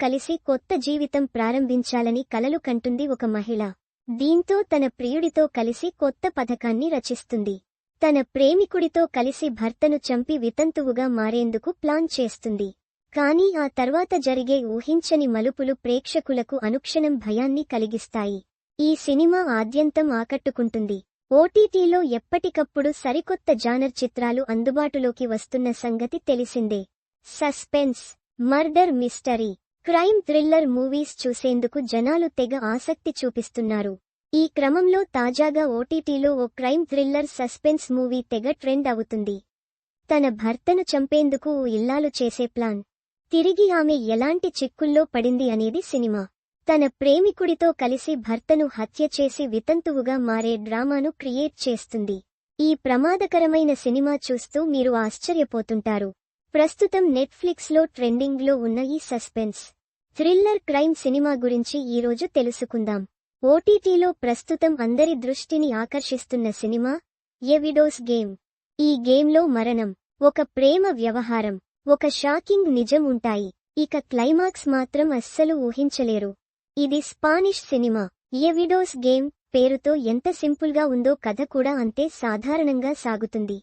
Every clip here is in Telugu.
కలిసి కొత్త జీవితం ప్రారంభించాలని కలలు కంటుంది ఒక మహిళ. దీంతో తన ప్రియుడితో కలిసి కొత్త పథకాన్ని రచిస్తుంది. తన ప్రేమికుడితో కలిసి భర్తను చంపి వితంతువుగా మారేందుకు ప్లాన్ చేస్తుంది. కానీ ఆ తర్వాత జరిగే ఊహించని మలుపులు ప్రేక్షకులకు అనుక్షణం భయాన్ని కలిగిస్తాయి. ఈ సినిమా ఆద్యంతం ఆకట్టుకుంటుంది. ఓటీటీలో ఎప్పటికప్పుడు సరికొత్త జానర్ చిత్రాలు అందుబాటులోకి వస్తున్న సంగతి తెలిసిందే. Suspense, murder mystery, crime thriller movies చూసేందుకు జనాలు తెగ ఆసక్తి చూపిస్తున్నారు. ఈ క్రమంలో తాజాగా ఓటీటీలో ఓ క్రైమ్ థ్రిల్లర్ సస్పెన్స్ మూవీ తెగ ట్రెండ్ అవుతుంది. తన భర్తను చంపేందుకు ఓ ఇల్లాలు చేసే ప్లాన్, తిరిగి ఆమె ఎలాంటి చిక్కుల్లో పడింది అనేది సినిమా. తన ప్రేమికుడితో కలిసి భర్తను హత్య చేసి వితంతువుగా మారే డ్రామాను క్రియేట్ చేస్తుంది. ఈ ప్రమాదకరమైన సినిమా చూస్తూ మీరు ఆశ్చర్యపోతుంటారు. ప్రస్తుతం నెట్ఫ్లిక్స్లో ట్రెండింగ్లో ఉన్న ఈ సస్పెన్స్, థ్రిల్లర్ క్రైమ్ సినిమా గురించి ఈరోజు తెలుసుకుందాం. ఓటీటీలో ప్రస్తుతం అందరి దృష్టిని ఆకర్షిస్తున్న సినిమా ఎ విడోస్ గేమ్. ఈ గేమ్లో మరణం, ఒక ప్రేమ వ్యవహారం, ఒక షాకింగ్ నిజం ఉంటాయి. ఇక క్లైమాక్స్ మాత్రం అస్సలు ఊహించలేరు. ఇది స్పానిష్ సినిమా. ఎ విడోస్ గేమ్ పేరుతో ఎంత సింపుల్గా ఉందో కథ కూడా అంతే సాధారణంగా సాగుతుంది.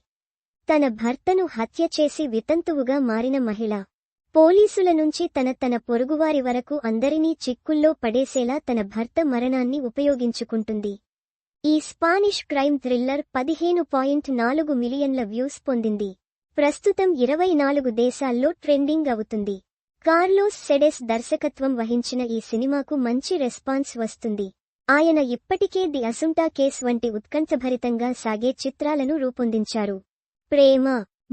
తన భర్తను హత్య చేసి వితంతువుగా మారిన మహిళ, పోలీసుల నుంచి తన పొరుగువారి వరకు అందరినీ చిక్కుల్లో పడేసేలా తన భర్త మరణాన్ని ఉపయోగించుకుంటుంది. ఈ స్పానిష్ క్రైమ్ థ్రిల్లర్ 15.4 మిలియన్ల వ్యూస్ పొందింది. ప్రస్తుతం 24 దేశాల్లో ట్రెండింగ్ అవుతుంది. కార్లోస్ సెడెస్ దర్శకత్వం వహించిన ఈ సినిమాకు మంచి రెస్పాన్స్ వస్తుంది. ఆయన ఇప్పటికే ది అసుంటా కేస్ వంటి ఉత్కంఠభరితంగా సాగే చిత్రాలను రూపొందించారు. ప్రేమ,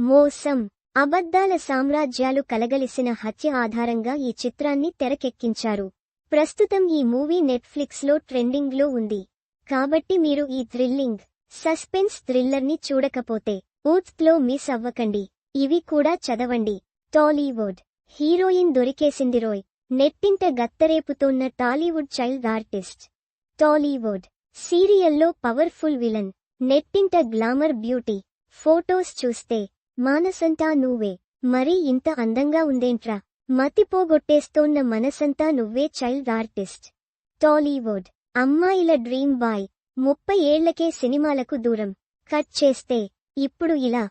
మోసం, అబద్ధాల సామ్రాజ్యాలు కలగలిసిన హత్య ఆధారంగా ఈ చిత్రాన్ని తెరకెక్కించారు. ప్రస్తుతం ఈ మూవీ నెట్ఫ్లిక్స్లో ట్రెండింగ్లో ఉంది. కాబట్టి మీరు ఈ థ్రిల్లింగ్, సస్పెన్స్ థ్రిల్లర్ని చూడకపోతే ఊత్లో మిస్ అవ్వకండి. ఇవి కూడా చదవండి. టాలీవుడ్ హీరోయిన్ దొరికేసిందిరోయ్. నెట్టింట గత్తరేపుతోన్న టాలీవుడ్ చైల్డ్ ఆర్టిస్ట్. టాలీవుడ్ సీరియల్లో పవర్ఫుల్ విలన్, నెట్టింట గ్లామర్ బ్యూటీ. ఫోటోస్ చూస్తే మానసంతా నువ్వే, మరీ ఇంత అందంగా ఉందేంట్రా, మతిపోగొట్టేస్తోన్న మనసంతా నువ్వే చైల్డ్ ఆర్టిస్ట్. టాలీవుడ్ అమ్మాయిల డ్రీమ్ బాయ్. 30 ఏళ్లకే సినిమాలకు దూరం. కట్ చేస్తే ఇప్పుడు ఇలా